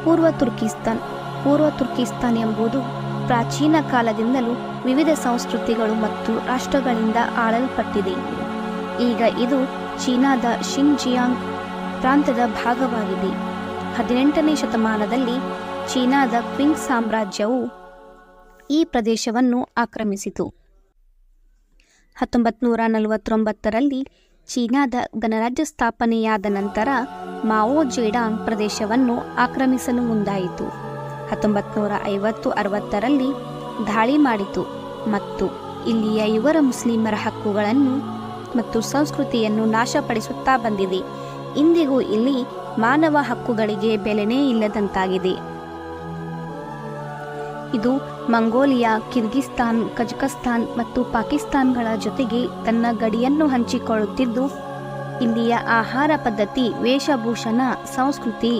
ಪೂರ್ವ ತುರ್ಕಿಸ್ತಾನ್ ಎಂಬುದು ಪ್ರಾಚೀನ ಕಾಲದಿಂದಲೂ ವಿವಿಧ ಸಂಸ್ಕೃತಿಗಳು ಮತ್ತು ರಾಷ್ಟ್ರಗಳಿಂದ ಆಳಲ್ಪಟ್ಟಿದೆ. ಈಗ ಇದು ಚೀನಾದ ಶಿನ್ಜಿಯಾಂಗ್ ಪ್ರಾಂತ್ಯದ ಭಾಗವಾಗಿದೆ. 18ನೇ ಶತಮಾನದಲ್ಲಿ ಚೀನಾದ ಕ್ವಿಂಗ್ ಸಾಮ್ರಾಜ್ಯವು ಈ ಪ್ರದೇಶವನ್ನು ಆಕ್ರಮಿಸಿತು. 1949ರಲ್ಲಿ ಚೀನಾದ ಗಣರಾಜ್ಯ ಸ್ಥಾಪನೆಯಾದ ನಂತರ ಮಾವೋ ಜೆಡಾಂಗ್ ಪ್ರದೇಶವನ್ನು ಆಕ್ರಮಿಸಲು ಮುಂದಾಯಿತು. 1950-60ರಲ್ಲಿ ದಾಳಿ ಮಾಡಿತು ಮತ್ತು ಇಲ್ಲಿಯ ಯುವ ಮುಸ್ಲಿಮರ ಹಕ್ಕುಗಳನ್ನು ಮತ್ತು ಸಂಸ್ಕೃತಿಯನ್ನು ನಾಶಪಡಿಸುತ್ತಾ ಬಂದಿದೆ. ಇಂದಿಗೂ ಇಲ್ಲಿ ಮಾನವ ಹಕ್ಕುಗಳಿಗೆ ಬೆಲೆನೇ ಇಲ್ಲದಂತಾಗಿದೆ. ಇದು ಮಂಗೋಲಿಯಾ, ಕಿರ್ಗಿಸ್ತಾನ್, ಕಜಕಸ್ತಾನ್ ಮತ್ತು ಪಾಕಿಸ್ತಾನ್ಗಳ ಜೊತೆಗೆ ತನ್ನ ಗಡಿಯನ್ನು ಹಂಚಿಕೊಳ್ಳುತ್ತಿದ್ದು, ಇಲ್ಲಿಯ ಆಹಾರ ಪದ್ಧತಿ, ವೇಷಭೂಷಣ, ಸಂಸ್ಕೃತಿ